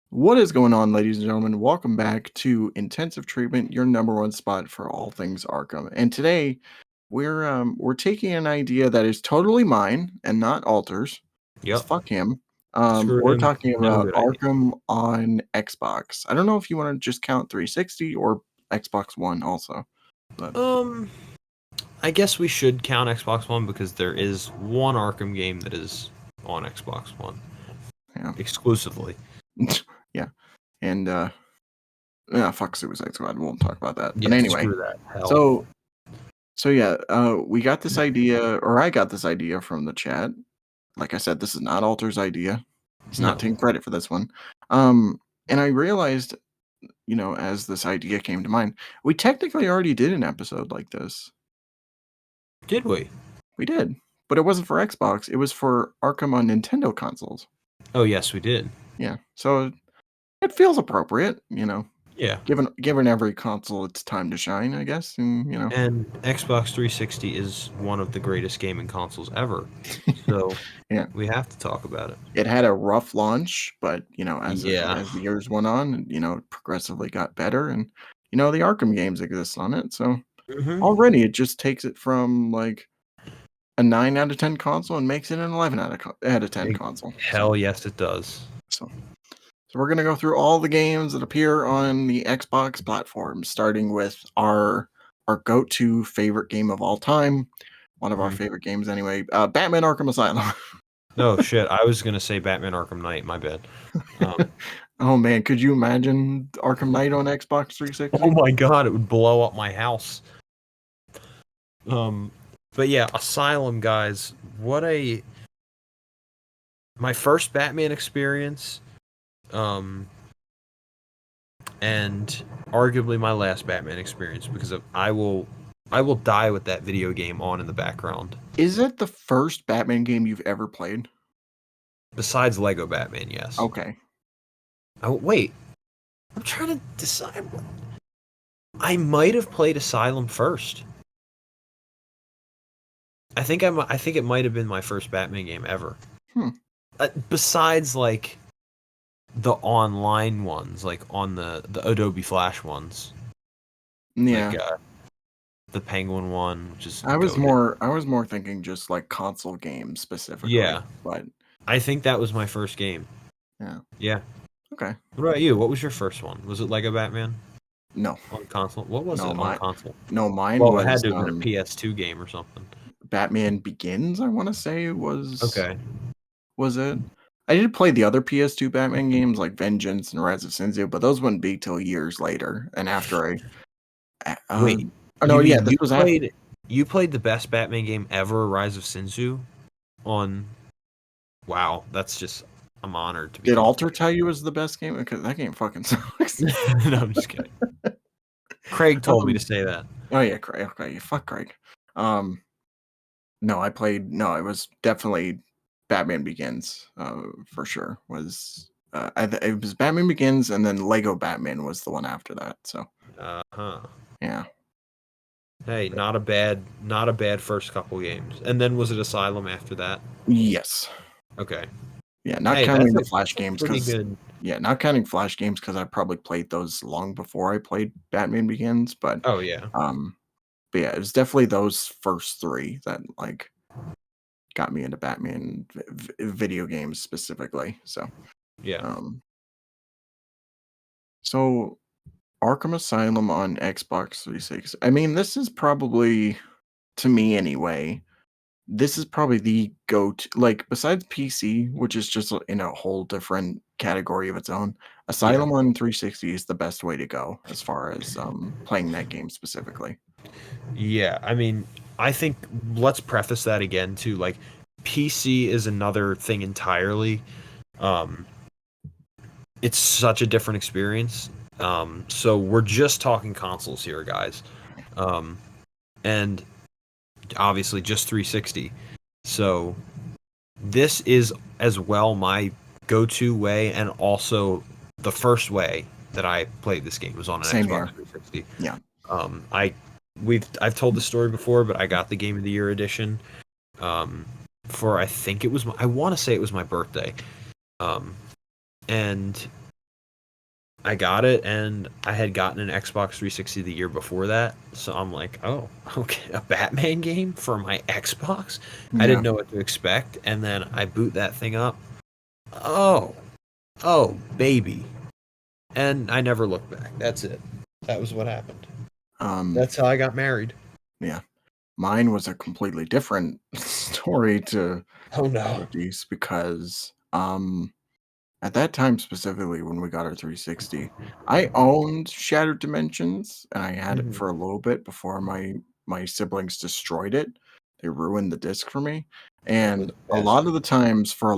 What is going on, ladies and gentlemen? Welcome back to Intensive Treatment, your number one spot for all things Arkham. And today we're taking an idea that is totally mine and not Alter's. Because Yep. fuck him. Screw We're him. talking No about good idea. Arkham on Xbox. I don't know if you want to just count 360 or Xbox One also. But I guess we should count Xbox One because there is one Arkham game that is on Xbox One. yeah. Exclusively. Yeah. And fuck Suicide Squad. We won't talk about that. Yeah, But anyway. screw that. Hell. So yeah, we got this idea, or I got this idea from the chat. Like I said, this is not Alter's idea. He's not taking credit for this one. And I realized, as this idea came to mind, we technically already did an episode like this. Did we? We did, but it wasn't for Xbox. It was for Arkham on Nintendo consoles. Oh, yes, we did. Yeah, so it feels appropriate, Yeah. Given every console its time to shine, I guess, and And Xbox 360 is one of the greatest gaming consoles ever. So yeah, we have to talk about it. It had a rough launch, but as Yeah. the years went on, it progressively got better, and the Arkham games exist on it. So already it just takes it from like a 9 out of 10 console and makes it an 11 out of 10 console. Hell yes, it does. So we're gonna go through all the games that appear on the Xbox platform, starting with our go-to favorite game of all time, one of our favorite games anyway, Batman: Arkham Asylum. Oh shit! I was gonna say Batman: Arkham Knight. My bad. Oh man, could you imagine Arkham Knight on Xbox 360? Oh my god, it would blow up my house. But yeah, Asylum, guys. My first Batman experience, and arguably my last Batman experience because I will die with that video game on in the background. Is it the first Batman game you've ever played? Besides Lego Batman, yes. Okay. Oh wait, I'm trying to decide. I might have played Asylum first. I think it might have been my first Batman game ever. Besides like the online ones, like on the Adobe Flash ones. Yeah. Like, the Penguin one, which is I was more thinking just like console games specifically. Yeah. But I think that was my first game. Yeah. Yeah. Okay. What about you? What was your first one? Was it Lego Batman? No. On console? What was it on console? No, mine was. Well, it had to have been a PS2 game or something. Batman Begins, I want to say was. Okay. Was it? I did play the other PS2 Batman games like Vengeance and Rise of Sinzu, but those wouldn't be till years later. And after Wait. You played the best Batman game ever, Rise of Sinzu, on. Wow, that's just. I'm honored to be. Did Alter tell you it was the best game? Because that game fucking sucks. No, I'm just kidding. Craig told me to say that. Oh yeah, Craig. Okay, fuck Craig. No, it was definitely Batman Begins. For sure was. It was Batman Begins, and then Lego Batman was the one after that. So. Yeah. Hey, not a bad first couple games. And then was it Asylum after that? Yes. Okay. Yeah, not counting the Flash games because not counting Flash games because I probably played those long before I played Batman Begins. But oh yeah. But yeah, it was definitely those first three that like got me into Batman video games specifically. So yeah. So Arkham Asylum on Xbox 360. I mean, this is probably, to me anyway, this is probably the go-to, like besides PC, which is just in a whole different category of its own. Asylum on 360 is the best way to go as far as playing that game specifically. Yeah, I mean, I think let's preface that again too. Like, PC is another thing entirely. It's such a different experience. So we're just talking consoles here, guys. And obviously just 360. So this is as well my go-to way, and also the first way that I played this game was on an Xbox 360. Yeah. I've told the story before, but I got the Game of the Year edition for I want to say it was my birthday. And I got it, and I had gotten an Xbox 360 the year before that, so I'm like, oh, okay, a Batman game for my Xbox? I Yeah. didn't know what to expect, and then I boot that thing up. Oh, oh, baby. And I never looked back. That's it. That was what happened. Um, That's how I got married. yeah. Mine was a completely different story to Oh all no. of these because at that time specifically when we got our 360, I owned Shattered Dimensions and I had it Hmm. for a little bit before my siblings destroyed it. They ruined the disc for me. Those And a lot bastards. of the times for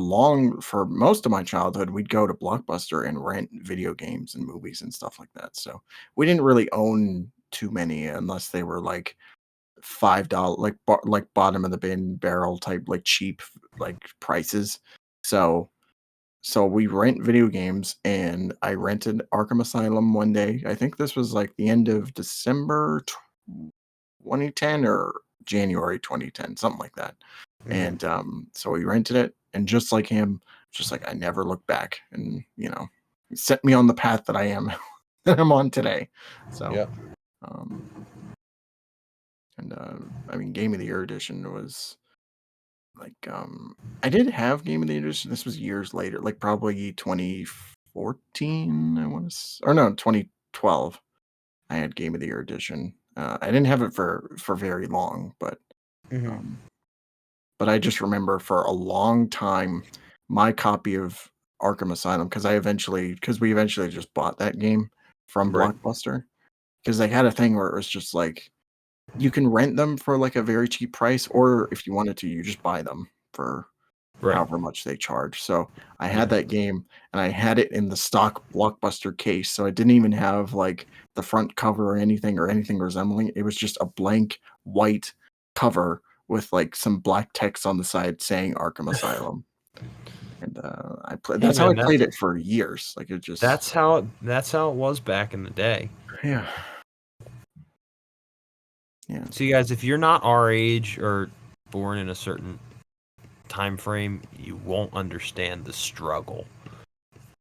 most of my childhood, we'd go to Blockbuster and rent video games and movies and stuff like that. So we didn't really own too many unless they were like $5 like bottom of the bin barrel type like cheap like prices. So we rent video games, and I rented Arkham Asylum one day. I think this was like the end of December 2010 or January 2010, something like that. Hmm. And so we rented it, and just like him, just like I never looked back, and it set me on the path that I am that I'm on today. So, Yep. um, and I mean, Game of the Year edition was like, I did have Game of the Year edition. This was years later, like probably 2014, I want to, or no, 2012. I had Game of the Year edition. I didn't have it for very long, Hmm. um, but I just remember for a long time my copy of Arkham Asylum because we eventually just bought that game from Right. Blockbuster because they had a thing where it was just like you can rent them for like a very cheap price, or if you wanted to, you just buy them for Right. however much they charge. So I had Yeah. that game and I had it in the stock Blockbuster case. So it didn't even have like the front cover or anything resembling. It was just a blank white cover with like some black text on the side saying Arkham Asylum. And I played Hey that's how I man, played it for years. Like it just that's how it was back in the day. yeah. Yeah. So you guys, if you're not our age or born in a certain time frame, you won't understand the struggle.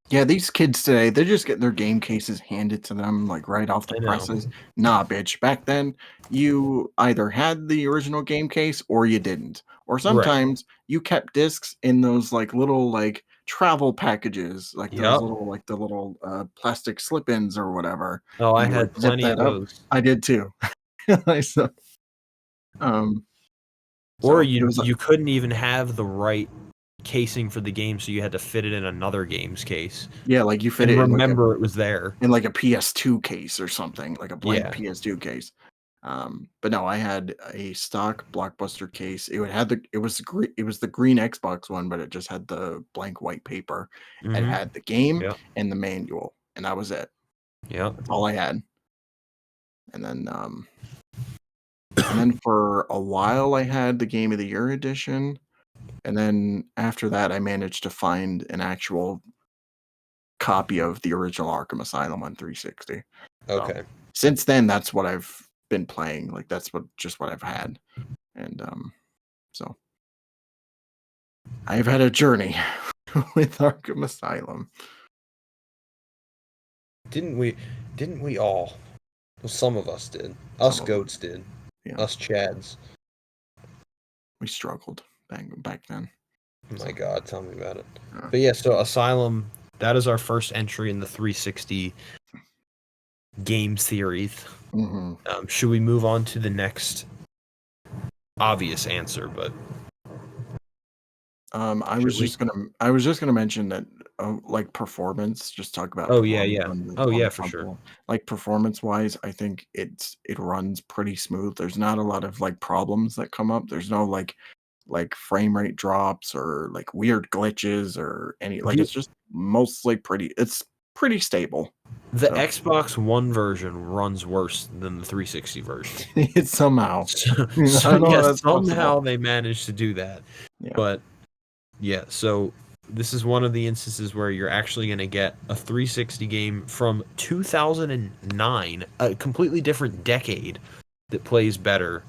Yeah, these kids today, they just get their game cases handed to them like right off the I know. presses. Nah, bitch. Back then, you either had the original game case or you didn't. Or Right. sometimes you kept discs in those like little like travel packages, like those Yep. little like the little plastic slip-ins or whatever. Oh, I And you would had zip plenty of that up. those. I did too. So, um, Or it was you couldn't even have the right casing for the game, so you had to fit it in another game's case yeah, like you fit and it remember it was there. in like a PS2 case or something, like a blank Yeah. PS2 case. But no, I had a stock Blockbuster case. It would had the it was the green Xbox one, but it just had the blank white paper. It Mhm. had the game Yep. and the manual, and that was it. Yep. That's all I had. And then for a while I had the Game of the Year edition, and then after that I managed to find an actual copy of the original Arkham Asylum on 360. So Okay. since then, that's what I've been playing. Like that's what I've had, and so I've had a journey with Arkham Asylum. Didn't we didn't we all? Well, some of us did. Some Us of goats us, did. yeah, Us chads. we struggled back then. Oh my So god, tell me about it. uh, But yeah, so Asylum, that is our first entry in the 360 game series. mhm. Should we move on to the next obvious answer? But should we? I was just gonna mention that like performance. Just talk about Oh yeah, performance yeah. on the Oh yeah, for sure. console. Like performance wise, I think it runs pretty smooth. There's not a lot of like problems that come up. There's no like frame rate drops or like weird glitches or any like The it's just mostly it's pretty stable. the So Xbox One version runs worse than the 360 version. it's somehow So, I so don't know how yes, that's possible. somehow they managed to do that. Yeah. But yeah, so this is one of the instances where you're actually going to get a 360 game from 2009, a completely different decade that plays better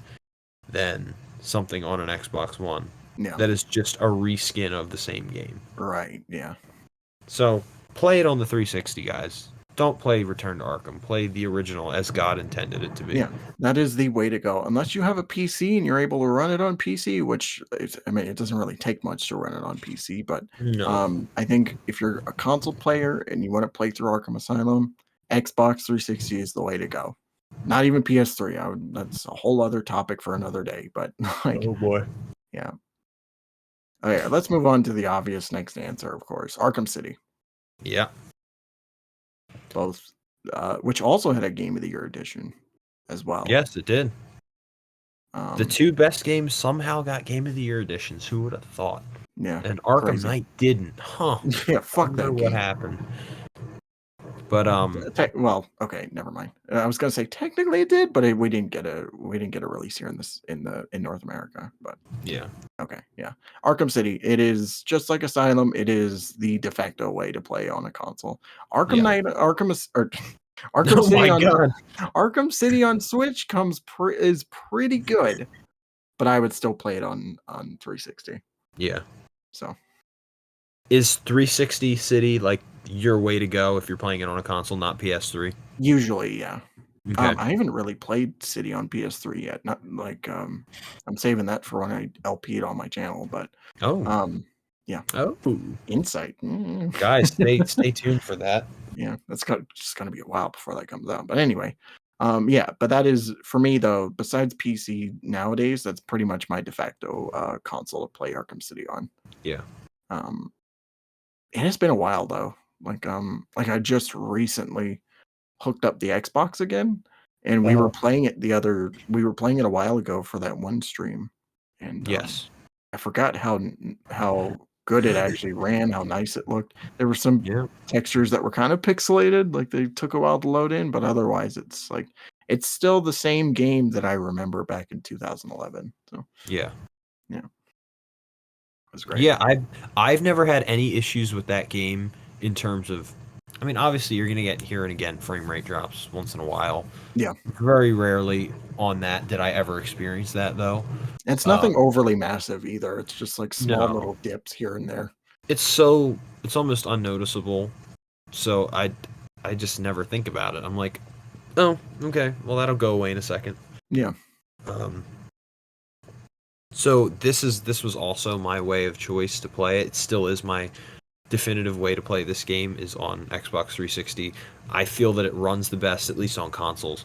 than something on an Xbox One Yeah. that is just a reskin of the same game. Right. Yeah. So play it on the 360, guys. Don't play Return to Arkham. Play the original as God intended it to be. Yeah, that is the way to go. Unless you have a PC and you're able to run it on PC, which I mean, it doesn't really take much to run it on PC. But No. I think if you're a console player and you want to play through Arkham Asylum, Xbox 360 is the way to go. Not even PS3. That's a whole other topic for another day. But like, Oh boy. yeah. Okay, let's move on to the obvious next answer. Of course, Arkham City, Yeah. both, which also had a Game of the Year edition as well. Yes, it did. The Um, two best games somehow got Game of the Year editions. Who would have thought? yeah, And Arkham crazy. Knight didn't. Huh. Yeah, fuck Wonder that what game. happened. But Well, okay, never mind. I was gonna say technically it did, but we didn't get a release here in North America. But yeah. okay, yeah, Arkham City. It is just like Asylum. It is the de facto way to play on a console. Arkham Yeah. Knight, Arkham Oh City my on god. Arkham City on Switch is pretty good, but I would still play it on 360. Yeah. So Is 360 City like your way to go if you're playing it on a console, not PS3? usually, yeah. Okay. I haven't really played City on PS3 yet. Not like I'm saving that for when I LP'd on my channel. But Oh. yeah, Oh. Insight. Guys, stay tuned for that. Yeah, just gonna be a while before that comes out. But anyway, yeah. But that is for me though. Besides PC nowadays, that's pretty much my de facto console to play Arkham City on. Yeah. Um, it has been a while though. Like I just recently hooked up the Xbox again, and we were playing it a while ago for that one stream, and Yes. I forgot how good it actually ran, how nice it looked. There were some Yeah. textures that were kind of pixelated, like they took a while to load in, but otherwise it's still the same game that I remember back in 2011. So Yeah. yeah, it was great. Yeah, I've never had any issues with that game in terms of, I mean, obviously you're gonna get here and again frame rate drops once in a while. Yeah, Very rarely on that did I ever experience that though. it's Um, nothing overly massive either. It's just like small no, little dips here and there. it's almost unnoticeable. So I just never think about it. I'm like, oh, okay, well that'll go away in a second. Yeah, Um, so this was also my way of choice to play it. It still is my definitive way to play this game is on Xbox 360. I feel that it runs the best, at least on consoles.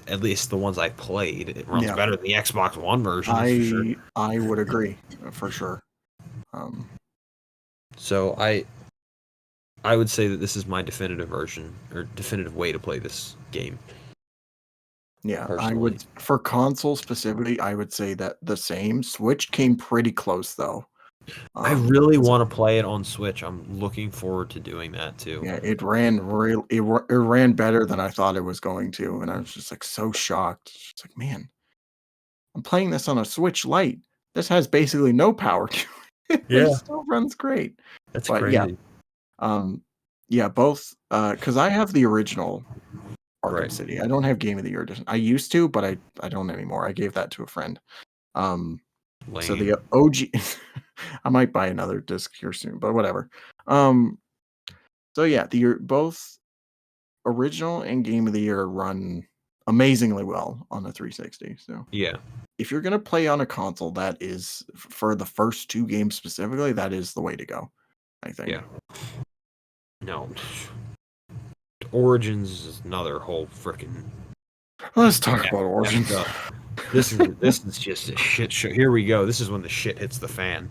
At least the ones I played, it runs yeah. better than the Xbox One version, that's for sure. I would agree for sure. So I would say that this is my definitive version or definitive way to play this game. Yeah, I Personally. would for console specifically, I would say that the same. Switch came pretty close though. I really 'Cause want to play it on Switch. I'm looking forward to doing that too. yeah, it ran it ran better than I thought it was going to, and I was just like so shocked. It's like, man, I'm playing this on a Switch Lite. This has basically no power to it, but it Yeah. still runs great. That's But yeah, crazy. both because I have the original Arkham Right. City. I don't have Game of the Year edition. I used to, but I don't anymore. I gave that to a friend. So Lame. the OG, I might buy another disc here soon, but whatever. So yeah, both original and Game of the Year run amazingly well on the 360. So Yeah. if you're gonna play on a console, that is for the first two games specifically, that is the way to go. I think. Yeah. No. Origins is another whole freaking. Let's talk about Origins. This is just a shit show. Here we go. This is when the shit hits the fan.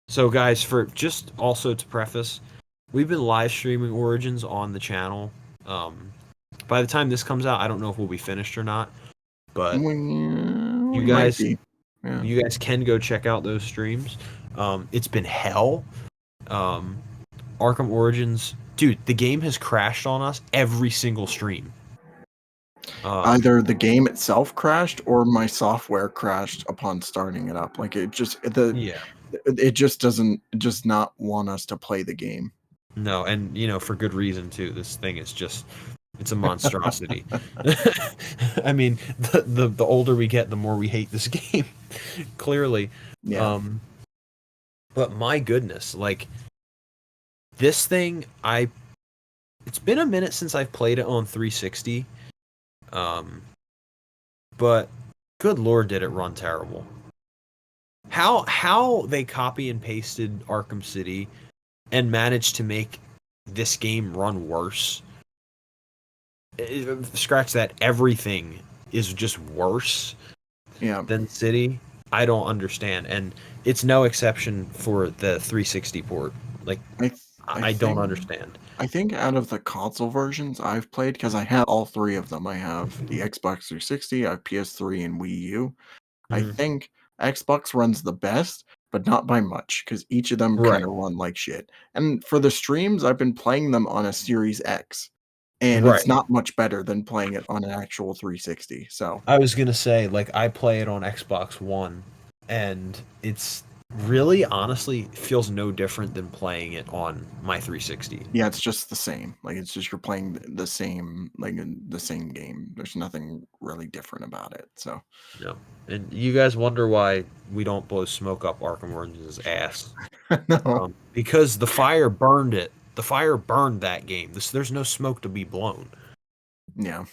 So, guys, for just also to preface, we've been live streaming Origins on the channel. By the time this comes out, I don't know if we'll be finished or not. But you guys can go check out those streams. It's been hell. Arkham Origins, dude, the game has crashed on us every single stream. Either the game itself crashed or my software crashed upon starting it up. Like it just it just does not want us to play the game. No, and for good reason too. This thing is it's a monstrosity. I mean, the older we get, the more we hate this game. Clearly. Yeah. But my goodness, like This thing, it's been a minute since I've played it on 360. Um, but good lord, did it run terrible. How they copy and pasted Arkham City and managed to make this game run worse. Scratch that, everything is just worse Yeah, than City. I don't understand, and it's no exception for the 360 port. Like, I th- I I don't think understand. I think out of the console versions I've played, because I have all three of them. I have the Xbox 360, I have PS3, and Wii U. I Mhm. think Xbox runs the best, but not by much, because each of them kind Right, of run like shit. And for the streams, I've been playing them on a Series X, and it's right. not much better than playing it on an actual 360. So I was gonna say, like, I play it on Xbox One, and it's really, honestly, feels no different than playing it on my 360. yeah, it's just the same. Like it's just you're playing the same the same game. There's nothing really different about it. So No, and you guys wonder why we don't blow smoke up Arkham Origins' ass? no, Because the fire burned it. The fire burned that game. There's no smoke to be blown. yeah.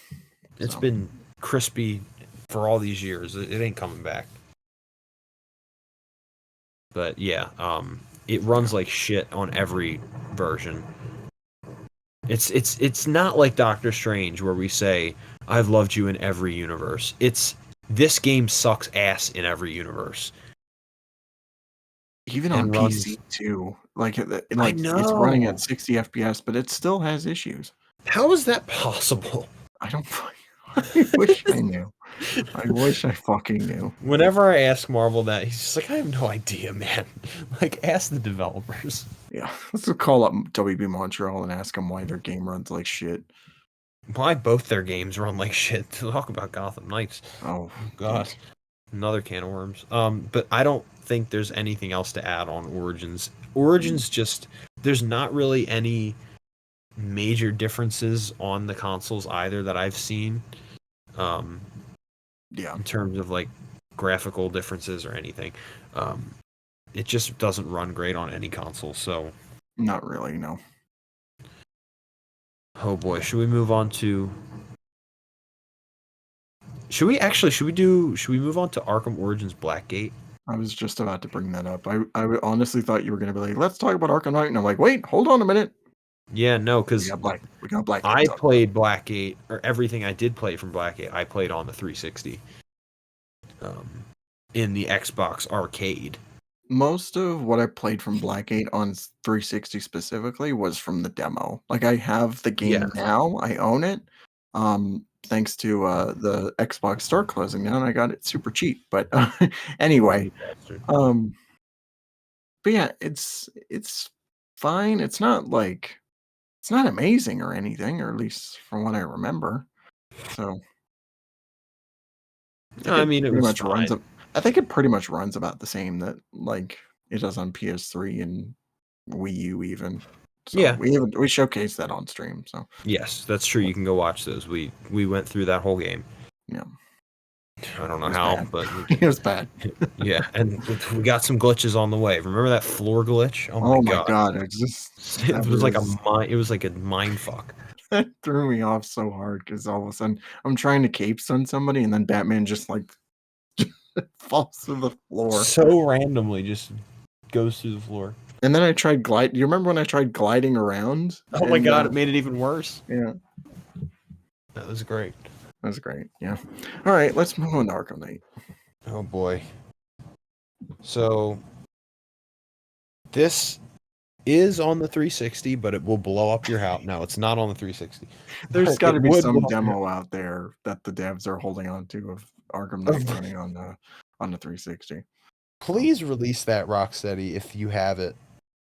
It's So been crispy for all these years. It ain't coming back. But yeah, it yeah, runs like shit on every version. It's not like Doctor Strange where we say I've loved you in every universe. It's this game sucks ass in every universe even on and PC runs. too. I Like it's running at know. 60 FPS, but it still has issues. How is that possible? I don't. I wish I knew. I wish I fucking knew. Whenever I ask Marvel that, he's just like, I have no idea, man. Like, ask the developers. Yeah, let's just call up WB Montreal and ask them why their game runs like shit. Why both their games run like shit? Talk about Gotham Knights. Oh, Oh, God, jeez. another can of worms. But I don't think there's anything else to add on Origins. Origins just there's not really any major differences on the consoles either that I've seen. Um, Yeah, in terms of like graphical differences or anything. Um, it just doesn't run great on any console. So, not really. No, oh boy, should we move on to? Should we move on to Arkham Origins Blackgate? I was just about to bring that up. Honestly thought you were gonna be like, let's talk about Arkham Knight, and I'm like, wait, hold on a minute. Yeah, no, We because got We got Blackgate to I talk about. played Blackgate, or everything I did play from Blackgate, I played on the 360, um, in the Xbox arcade. Most of what I played from Blackgate on 360 specifically was from the demo. Like I have the Yeah, game now, I own it. Thanks to the Xbox store closing down, I got it super cheap. But anyway, you bastard. um, but yeah, it's fine. It's not amazing or anything, or at least from what I remember. So I No, think I it mean it pretty was much runs fine. up. I think it pretty much runs about the same that like it does on PS3 and Wii U even. So Yeah, we showcased that on stream. So yes, that's true. You can go watch those. We went through that whole game. yeah, I don't it know was how, bad. but we It did. was bad. Yeah, and we got some glitches on the way. Remember that floor glitch? Oh my Oh my god. god, it's just It was like it was like a mind fuck. that threw me off so hard because all of a sudden I'm trying to cape stun somebody and then Batman just like falls to the floor. So randomly just goes through the floor. And then I tried glide. You remember when I tried gliding around? Oh my And god, it made it even worse. yeah, That was great. that was great. Yeah. All right, let's move on to Arkham Knight. Oh boy. So this is on the 360, but it will blow up your house. No, it's not on the 360. There's But got it to be would some blow up your demo out there that the devs are holding on to of Arkham Knight house. running on the 360. So, Please release that, Rocksteady, if you have it.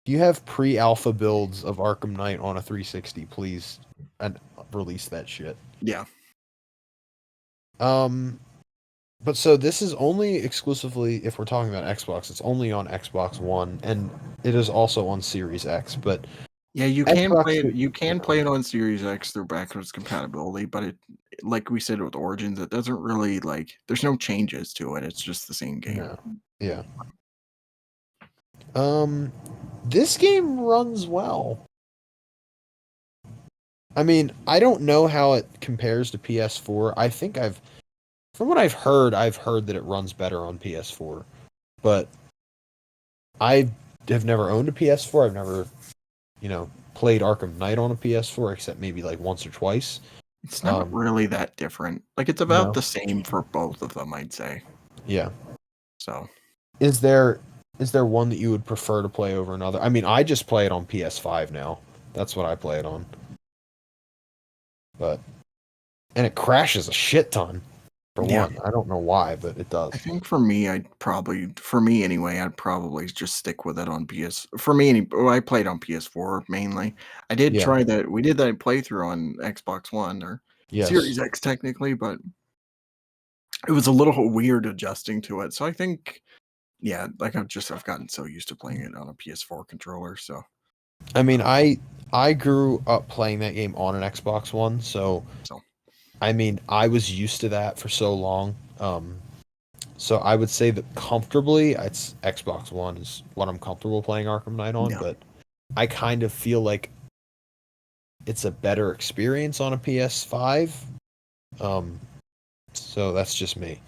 If you have pre-alpha builds of Arkham Knight on a 360, please and release that shit. yeah, Um, but so this is only exclusively, if we're talking about Xbox, it's only on Xbox One, and it is also on Series X. But yeah, you can Xbox, play it. You can play it on Series X through backwards compatibility, but like we said with Origins, it doesn't really like. There's no changes to it. It's just the same game. no, yeah. Um, this game runs well. I mean, I don't know how it compares to PS4. I think from what I've heard that it runs better on PS4. But I have never owned a PS4. I've never, played Arkham Knight on a PS4 except maybe like once or twice. It's not Um, really that different. Like, it's about no. the same for both of them, I'd say. Yeah. So, Is there one that you would prefer to play over another? I mean, I just play it on PS5 now. That's what I play it on. But and it crashes a shit ton for yeah. one. I don't know why, but it I does. think for me anyway, I'd probably just stick with it on PS. For me, I played on PS4 mainly. I did Yeah. try that. We did that playthrough on Xbox One or Yes. Series X technically, but it was a little weird adjusting to it. So I think, yeah, like I've gotten so used to playing it on a PS4 controller. So, I mean, um, I grew up playing that game on an Xbox One, so so I mean, I was used to that for so long. So I would say that comfortably, it's Xbox One is what I'm comfortable playing Arkham Knight on, yeah, but I kind of feel like it's a better experience on a PS5. Um, so that's just me.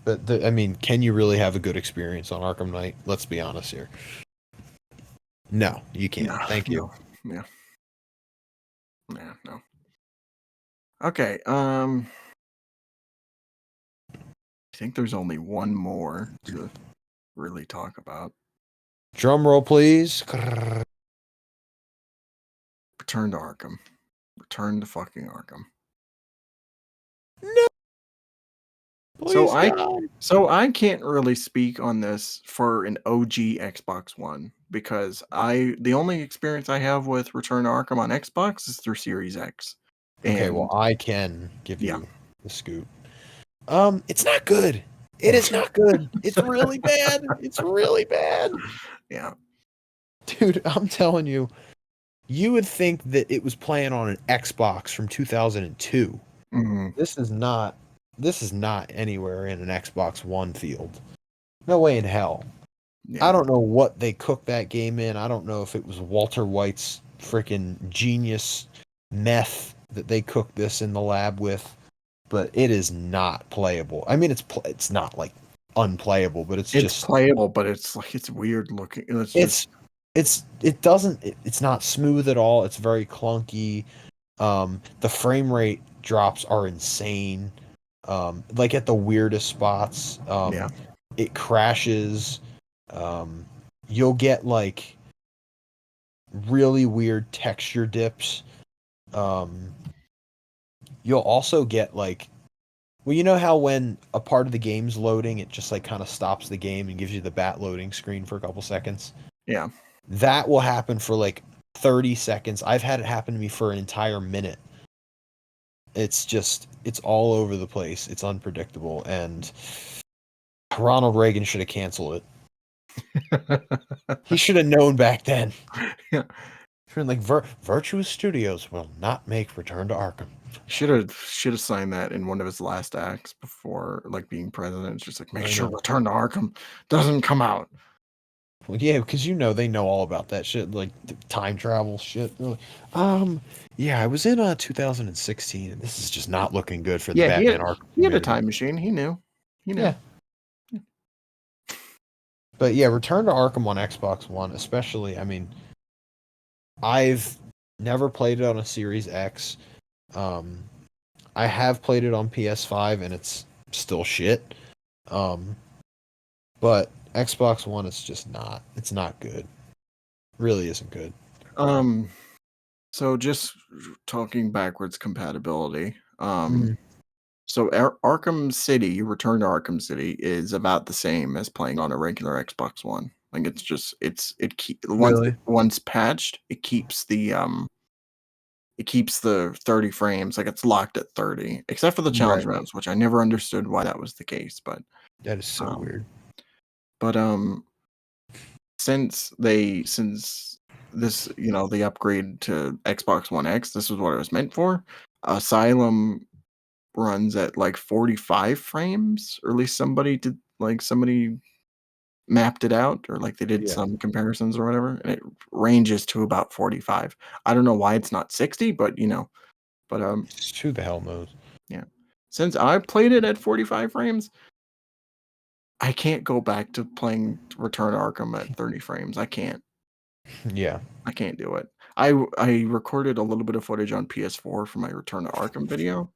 But I mean, can you really have a good experience on Arkham Knight? Let's be honest here. No, you can't. no, Thank you. no, yeah, yeah, no. Okay, I think there's only one more to really talk about. Drum roll, please. Return to Arkham. Return to fucking Arkham. No, So please, I God. so I can't really speak on this for an OG Xbox One because the only experience I have with Return to Arkham on Xbox is through Series X. Okay, well, And I can give yeah. you the scoop. It's not good. It is not good. It's really bad. It's really bad. Yeah. Dude, I'm telling you, you would think that it was playing on an Xbox from 2002. Mhm. This is not anywhere in an Xbox One field. No way in hell. I Yeah. don't know what they cooked that game in. I don't know if it was Walter White's freaking genius meth that they cooked this in the lab with, but it is not playable. I mean, it's not like unplayable, but it's It's just playable, but it's like it's weird looking. It's just it's it's not smooth at all. It's very clunky. The frame rate drops are insane. Like at the weirdest spots. yeah. It crashes. Um, you'll get like really weird texture dips. Um, you'll also get like, well, you know how when a part of the game's loading, it just like kind of stops the game and gives you the bat loading screen for a couple seconds? Yeah. That will happen for like 30 seconds. I've had it happen to me for an entire minute. It's all over the place. It's unpredictable. And Ronald Reagan should have canceled it. He should have known back then. Yeah. Like Virtuous Studios will not make Return to Arkham. Should have signed that in one of his last acts before like being president. It's just like make I sure know. Return to Arkham doesn't come out. Well, yeah, because they know all about that shit, like the time travel shit. They're like, yeah, I was in 2016, and this is just not looking good for the Yeah, Batman Arkham he had a community. time machine. He knew. He Yeah, knew. but yeah, Return to Arkham on Xbox One, especially. I mean, I've never played it on a Series X. Um, I have played it on PS5, and it's still shit. Um, but Xbox One, it's just not. It's not good. Really isn't good. Um so just talking backwards compatibility. Mhm. So Arkham City, Return to Arkham City is about the same as playing on a regular Xbox One. Like it's just Really? once patched, it keeps the 30 frames, like it's locked at 30, except for the challenge Right. rounds, which I never understood why that was the case, That is so um weird. but since this, the upgrade to Xbox One X, this is what it was meant for. Asylum runs at like 45 frames, or at least somebody mapped it out, or like they did Yeah. some comparisons or whatever, and it ranges to about 45. I don't know why it's not 60, but but Who the hell knows? yeah. Since I played it at 45 frames, I can't go back to playing Return to Arkham at 30 frames. I can't. Yeah. I can't do it. I recorded a little bit of footage on PS4 for my Return to Arkham video,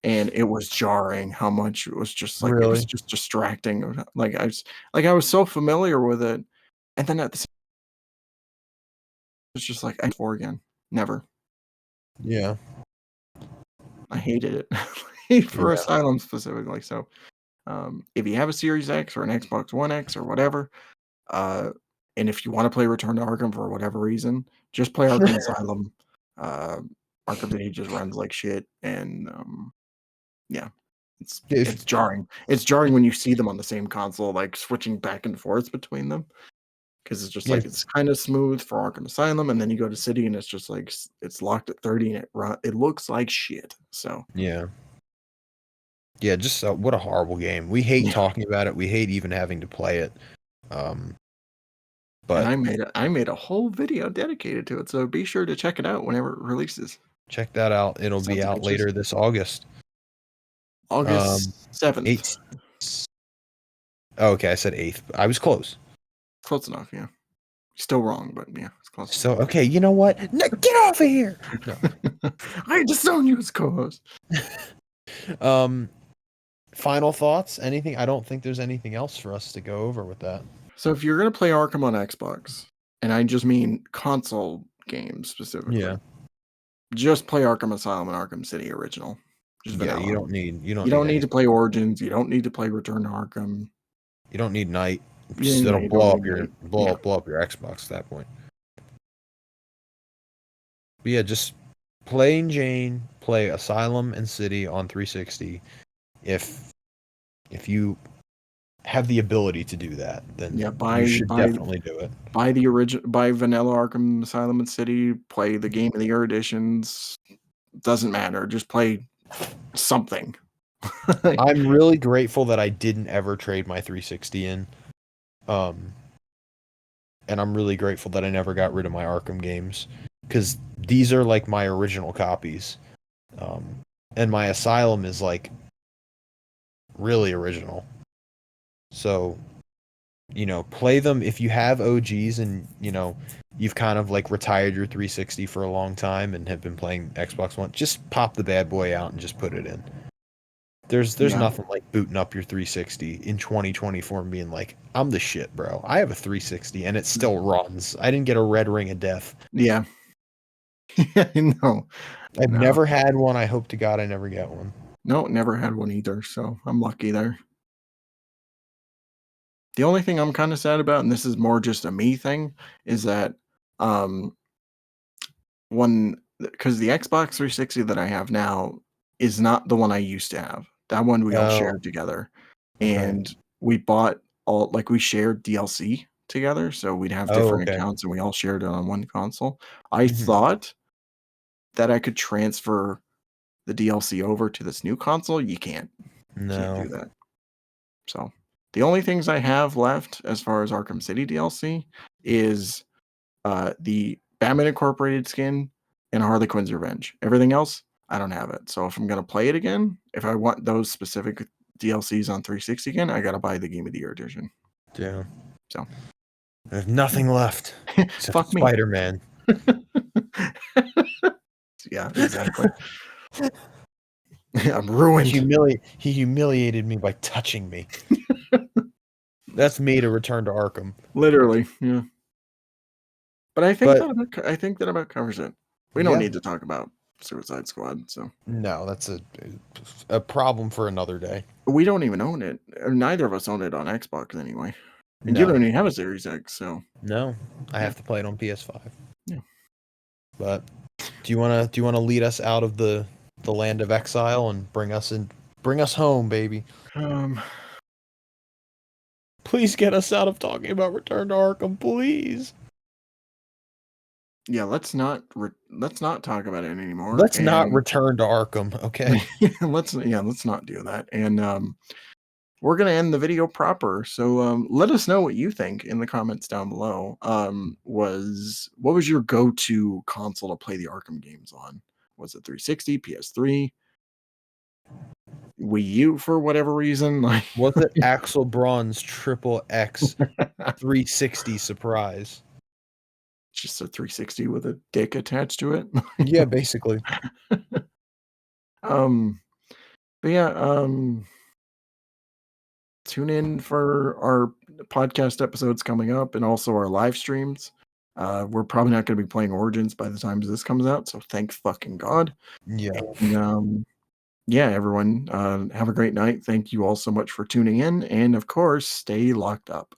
and it was jarring how much it was just like it was Really? just distracting. I was so familiar with it, and then at the same it's just like I 4 again. Never. Yeah. I hated it. For Yeah. Asylum specifically. So, if you have a Series X or an Xbox One X or whatever, uh, and if you wanna play Return to Arkham for whatever reason, just play Arkham Asylum. Uh, Arkham City just runs like shit, and, yeah, If it's jarring. It's jarring when you see them on the same console, like, switching back and forth between them, because it's just if like, it's kinda smooth for Arkham Asylum, and then you go to City, and it's just like, it's locked at 30, and it looks like shit, so, yeah. Yeah, just what a horrible game. We hate yeah. talking about it. We hate even having to play it. Um, And but I made a whole video dedicated to it, so be sure to check it out whenever it releases. check that out. It'll be Sounds like out it's just later this August. Um, August 7th. 8th. Oh, okay, I said 8th. I was close. Close enough, yeah. Still wrong, but yeah, it's close So, okay, you know what? No, get off of here. No. enough. I disown you as co-host. Um, final thoughts? Anything? I don't think there's anything else for us to go over with that. So if you're gonna play Arkham on Xbox, and I just mean console games Yeah. specifically, just play Arkham Asylum and Arkham City original. Just Yeah, vanilla. you don't You need don't need any. to play Origins, you don't need to play Return to Arkham. You don't need night. Yeah, It'll you don't blow need up your night. Yeah. blow up your Xbox at that point. But yeah, just plain Jane play Asylum and City on 360. If you have the ability to do that, then Yeah, you should definitely do it. buy vanilla Arkham Asylum and City, play the Game of the Year editions. Doesn't matter. Just play something. I'm really grateful that I didn't ever trade my 360 in. Um, and I'm really grateful that I never got rid of my Arkham games because these are like my original copies. And my Asylum is like really original. So, play them if you have OGs and, you've kind of like retired your 360 for a long time and have been playing Xbox One, just pop the bad boy out and just put it in. There's Yeah. nothing like booting up your 360 in 2024 and being like, I'm the shit, bro. I have a 360 and it still runs. I didn't get a red ring of death. Yeah. No. I've No. never had one. I hope to God I never get one. No, never had one either, so I'm lucky there. The only thing I'm kinda sad about, and this is more just a me thing, is that, um, because the Xbox 360 that I have now is not the one I used to have. That one we all Oh, shared together, right. and we bought we shared DLC together, so we'd have Oh, different okay. accounts and we all shared it on one console. I Hmm. thought that I could transfer the DLC over to this new console. You can't. Can't No. do that. So, the only things I have left as far as Arkham City DLC is, the Batman Incorporated skin and Harley Quinn's Revenge. Everything else, I don't have it. So if I'm gonna play it again, if I want those specific DLCs on 360 again, I gotta buy the Game of the Year edition. Yeah. So There's nothing left except fuck me. Spider-Man. Yeah, exactly. I'm ruined. He humiliated me by touching me. That's me to return to Arkham. Literally, yeah. But But I think that about covers it. We don't yeah, need to talk about Suicide Squad, so no, that's a problem for another day. we don't even own it. Neither of us own it on Xbox anyway. And you No, don't even have a Series X, so no, I yeah. have to play it on PS5. Yeah. But do you wanna lead us out of the land of exile and bring us home, baby? Um Please get us out of talking about Return to Arkham, please. Yeah, let's not talk about it anymore, Let's not and return to Arkham, okay? let's not do that, and, we're gonna end the video proper. So let us know what you think in the comments down below. What was your go-to console to play the Arkham games on? Was it 360, PS3, Wii U for whatever reason? Like Was it Axel Braun's Triple X 360 surprise? just a 360 with a dick attached to it. Yeah, basically. um, but yeah, tune in for our podcast episodes coming up and also our live streams. We're probably not going to be playing Origins by the time this comes out, so thank fucking God. Yeah. And yeah, everyone, have a great night. Thank you all so much for tuning in, and of course, stay locked up.